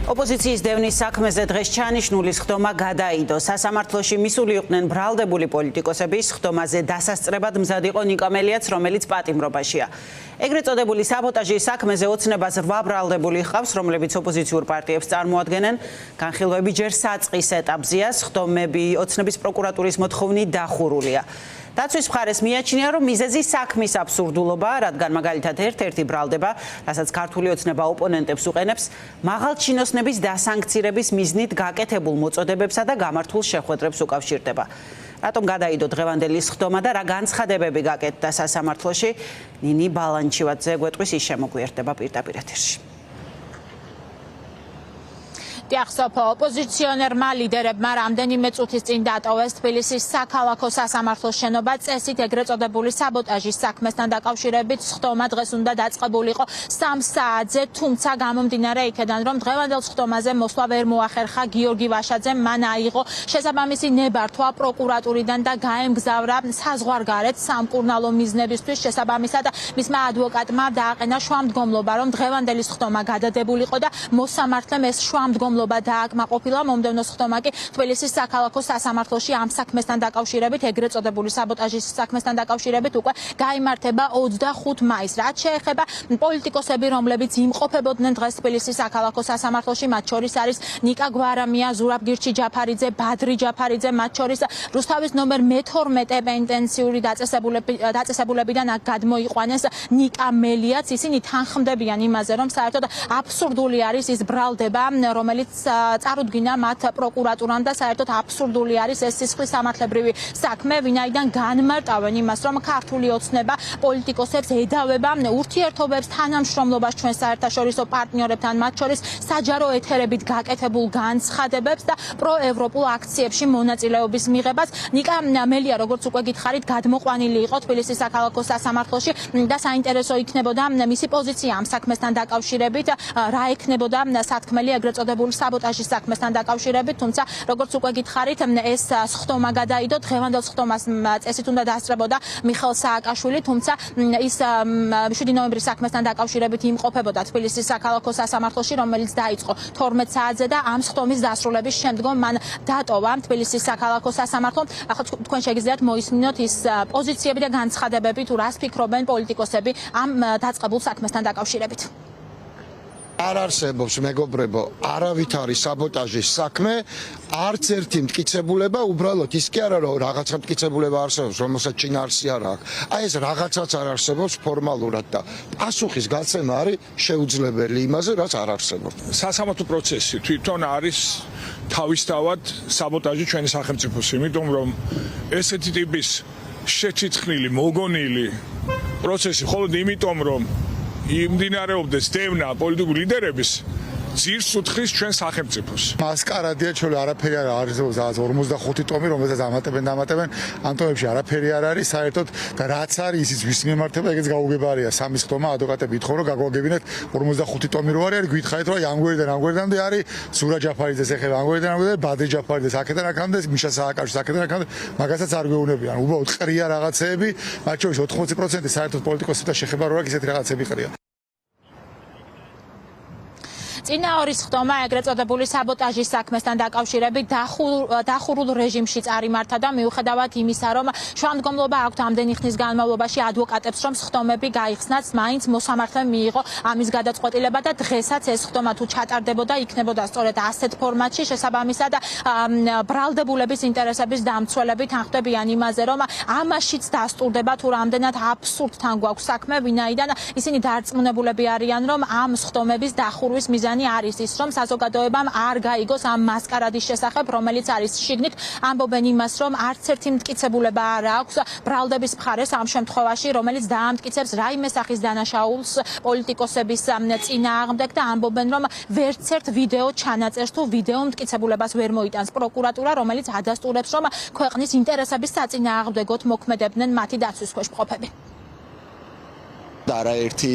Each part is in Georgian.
ოპოზიციის დევნის საქმეზე დღეს ჩანიშნული სხდომა გადაიდო. სასამართლოში მისული იყვნენ ბრალდებული პოლიტიკოსები, სხდომაზე დასასწრებად მზად იყო ნიკა მელიაც, რომელიც პატიმრობაშია. ეგრეთ წოდებული საბოტაჟის საქმეზე ოცნებას 8 ბრალდებული ჰყავს, რომლებიც ოპოზიციურ პარტიებს წარმოადგენენ. განხილვები ჯერ საწყის ეტაპზეა, სხდომები ოცნების პროკურატურის მოთხოვნით დახურულია. დაცვის მხარეს მიაჩნია, რომ მიზეზი საქმის აბსურდულობაა, რადგან მაგალითად ერთ-ერთი ბრალდება, რასაც ქართული ოცნება ოპონენტებს უყენებს, მაღალჩინოსნების დასანქცირების მიზნით გაკეთებულ მოწოდებებსა და გამართულ შეხვედრებს უკავშირდება. რატომ გადაიდო დღევანდელი სხდომა და რა განცხადებები გაკეთდა სასამართლოში? ნინი ბალანჩივაძე გვეტყვის, ის შემოგვიერთდება პირდაპირ ეთერში. ოპოზიციონერმა ლიდერებმა რამდენიმე წუთის წინ დატოვეს თბილისის საქალაქო სასამართლოს შენობა წესით ეგრეთ წოდებული საბოტაჟის საქმესთან დაკავშირებით. სხდომა დღეს უნდა დაწყებულიყო 3 საათზე, თუმცა გამომდინარე იქედან, რომ დღევანდელ სხდომაზე მოსვლა ვერ მოახერხა გიორგი ვაშაძემ, მან აიღო შესაბამისი ნებართვა პროკურატურიდან და გაემგზავრა საზღვარგარეთ სამკურნალო მიზნებისთვის. შესაბამისად მისმა ადვოკატმა დააყენა შუამდგომლობა, რომ დღევანდელი სხდომა გადადებულიყო და მოსამართლემ ეს შუამდგომლობა დააკმაყოფილა. მომდევნო სხდომა კი თბილისის საქალაქო სასამართლოში ამ საქმესთან დაკავშირებით, ეგრეთ წოდებული საბოტაჟის საქმესთან დაკავშირებით უკვე გაიმართება 25 მაისს. რაც შეეხება პოლიტიკოსები, რომლებიც იმყოფებოდნენ დღეს თბილისის საქალაქო სასამართლოში, მათ შორის არის ნიკა გვარამია, ზურაბ გირჩი ჯაფარიძე, ბადრი ჯაფარიძე, მათ შორის რუსთავის ნომერ მე-12 პენტენციური დაწესებულებიდან გადმოიყვანეს ნიკა მელიაც. ისინი თანხმდებიან იმაზე, რომ საერთოდ აბსურდული არის ის ბრალდება, რომელიც წარუდგინა მათ პროკურატურამ და საერთოდ აბსურდული არის ეს სისხლის სამართლებრივი საქმე, ვინაიდან განმარტავენ იმას, რომ ქართული ოცნება პოლიტიკოსებს ედავება ურთიერთობებს, თანამშრომლობას ჩვენ საერთაშორისო პარტნიორებთან, მათ შორის საჯარო ეთერებით გაკეთებულ განცხადებებს და პროევროპულ აქციებში მონაწილეობის მიღებას. ნიკა მელია, როგორც უკვე გითხარით, გადმოყვანილი იყო თბილისის საქალაქო სასამართლოში და საინტერესო იქნებოდა მისი პოზიცია ამ საქმესთან დაკავშირებით, რა ექნებოდა სათქმელი ეგრეთ წოდებული საბოტაჟის საქმესთან დაკავშირებით, თუმცა როგორც უკვე გითხარით, ეს სხდომა გადაიდო. დღევანდელ სხდომას წესით უნდა დაასწრებოდა მიხეილ სააკაშვილი, თუმცა ის 7 ნოემბრის საქმესთან დაკავშირებით იმყოფებოდა თბილისის საქალაქო სასამართლოში, რომელიც დაიწყო 12 საათზე და ამ სხდომის დასრულების შემდგომ მან დატოვა თბილისის საქალაქო სასამართლო. ახლა თქვენ შეგიძლიათ მოისმინოთ ის პოზიციები და განცხადებები, თუ რას ფიქრობენ პოლიტიკოსები ამ დაწყებულ საქმესთან დაკავშირებით. არ არსებობს, მეგობრებო, არავითარი საბოტაჟის საქმე, არც ერთი მტკიცებულება, უბრალოდ ის კი არა, რომ რაღაცა მტკიცებულება არსებობს, რომელსაც შინაარსი არ აქვს. აი ეს რაღაცაც არ არსებობს ფორმალურად და პასუხის გაცემა არის შეუძლებელი იმაზე, რაც არ არსებობს. სასამართლო პროცესი თვითონ არის თავისთავად საბოტაჟი ჩვენი სახელმწიფოს, იმიტომ რომ ესეთი ტიპის შეჩიცხნილი, მოგონილი პროცესი მხოლოდ იმიტომ, რომ იმდინარეობდეს დევნა პოლიტიკური ლიდერების ძირს უთხრის ჩვენ სახელმწიფოს. მასკარადია, ჩვენ არაფერი არ არის 45 ტომი, რომელსაც ამატებენ, ამ ტომებში არაფერი არ არის საერთოდ და რაც არის ისიც ვის მიმართება, ეგეც გაუგებარია. სამი სხდომა ადვოკატები ითხოვენ, რომ გაგვაგებინეთ 45 ტომი რო არის, გითხარით, რომ ამ გვერდიდან არის ზურაბ ჯაფარიძეს ეხება, ამ გვერდიდან ბადრი ჯაფარიძეს, აქედან აქამდე მიშა სააკაშვილს, აქედან აქამდე მაგასაც არ გვეუბნებიან. უბრალოდ ყრია რაღაცეები, მათ შორის 80% საერთოდ პოლიტიკოსებთან შეხება რო აქვს, ისეთი რაღაცები ყრია. წინა ორი სხდომა ეგრეთ წოდებული საბოტაჟის საქმესთან დაკავშირებით დახურულ რეჟიმში წარიმართა და მიუხედავად იმისა, რომ შუამდგომლობა აქვთ ამდენი ხნის განმავლობაში ადვოკატებს, რომ სხდომები გაიხსნათ, მაინც მოსამართლემ მიიღო ამის გადაწყვეტილება და დღესაც ეს სხდომა თუ ჩატარდებოდა, იქნებოდა სწორედ ასეთ ფორმატში. შესაბამისად ბრალდებულების ინტერესების დამცველები თანხმდებიან იმაზე, რომ ამაშიც დასტურდება თუ რამდენად აბსურდთან გვაქვს საქმე, ვინაიდან ისინი დარწმუნებულები არიან, რომ ამ სხდომების დახურვის მიზანი არის ის, რომ საზოგადოებამ არ გაიგოს ამ მასკარადის შესახებ, რომელიც არის შიგნით. ამბობენ იმას, რომ არც ერთი მტკიცებულება არ აქვს ბრალდების მხარეს ამ შემთხვევაში, რომელიც დაამტკიცებს რაიმე სახის დანაშაულს პოლიტიკოსების წინააღმდეგ და ამბობენ, რომ ვერც ერთ ვიდეო ჩანაწერს თუ ვიდეო მტკიცებულებას ვერ მოიტანს პროკურატურა, რომელიც ადასტურებს, რომ ქვეყნის ინტერესების საწინააღმდეგოდ მოქმედებდნენ მათი დაცვის ქვეშ მყოფები. არაერთი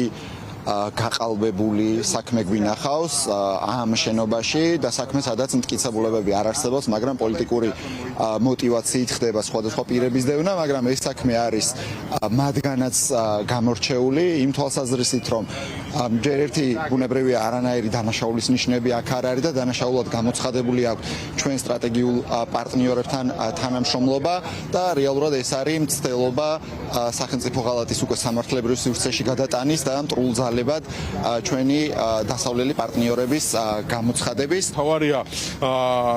გაყალბებული საქმე გვინახავს ამ შენობაში და საქმე სადაც მტკიცებულებები არ არსებობს, მაგრამ პოლიტიკური мотивაციით ხდება სხვადასხვა პირების დევნა, მაგრამ ეს საქმე არის მათგანაც გამორჩეული იმ თვალსაზრისით, რომ ჯერ ერთი ბუნებრივია არანაირი დანაშაულის ნიშნები აქ არ არის და დანაშაულად გამოცხადებული აქვს ჩვენ სტრატეგიულ პარტნიორებთან თანამშრომლობა და რეალურად ეს არის მცდელობა სახელმწიფო ღალატის უკვე სამართლებრივ სივრცეში გადატანის და მტრულძალებად ჩვენი დასავლელი პარტნიორების გამოცხადების. თავარია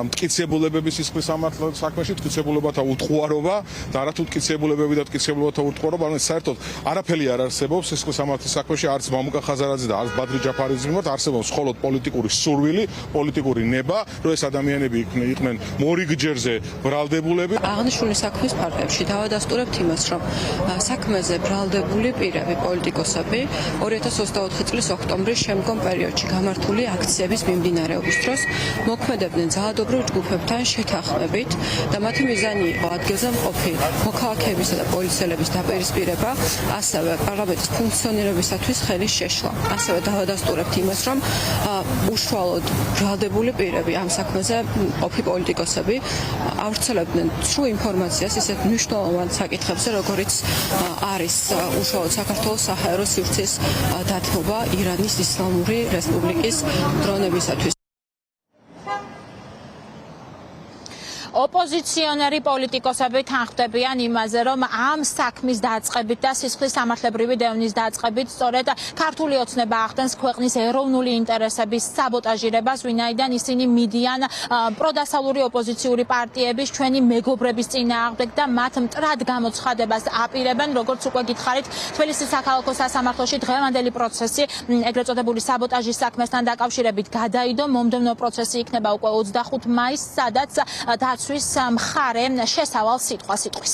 მტკიცებულებების სისხლის სამართლის საქმეში მტკიცებულებათა უთხოვარობა და არა თუ მტკიცებულებები და მტკიცებულებათა უთხოვარობა, ანუ საერთოდ არაფერი არ არსებობს სისხლის სამართლის საქმეში, არც მამუკა ხაზარაძე და არც ბადრი ჯაფარიძის მიმართ, არსებობს მხოლოდ პოლიტიკური სურვილი, პოლიტიკური ნება, რომ ეს ადამიანები იყვნენ მორიგჯერზე ბრალდებულები. აღნიშნული საქმის ფარგლებში დავადასტურებთ იმას, რომ საქმეზე ბრალდებული პირები, პოლიტიკოსები 2024 წლის ოქტომბრის შემდგომ პერიოდში გამართული აქციების მიმდინარეობის დროს მოქმედებდნენ ძალადობრივ ჯგუფებთან შეთანხმებით და მათი მიზანი იყო ადგილზე მყოფი მოქალაქეებისა და პოლიციელების დაპირისპირება, ასევე პარლამენტის ფუნქციონირებისათვის ხელის შეშლა. ასევე დავადასტურებთ იმას, რომ უშუალოდ ბრალდებული პირები ამ საქმეზე მყოფი პოლიტიკოსები ავრცელებდნენ სრულ ინფორმაციას ისეთ მნიშვნელოვან საკითხებზე, როგორიც არის უშუალოდ საქართველოს საჰაერო სივრცის დათმობა ირანის ისლამური რესპუბლიკის დრონებისათვის. ოპოზიციონერი პოლიტიკოსები თანხმდებიან იმაზე, რომ ამ საქმის დაწყებით და სისხლის სამართლებრივი დევნის დაწყებით სწორედ ქართული ოცნება ახდენს ქვეყნის ეროვნული ინტერესების საბოტაჟირებას, ვინაიდან ისინი მიდიან პროდასავლური ოპოზიციური პარტიების ჩვენი მეგობრების წინააღმდეგ და მათ მტრად გამოცხადებას აპირებენ, როგორც უკვე გითხარით, თბილისის საქალაქო სასამართლოში დღევანდელი პროცესი ეგრეთ წოდებული საბოტაჟის საქმესთან დაკავშირებით გადაიდო. მომდევნო პროცესი იქნება უკვე 25 მაისს, სადაც დაცვის მხარე შესავალ სიტყვას იტყვის.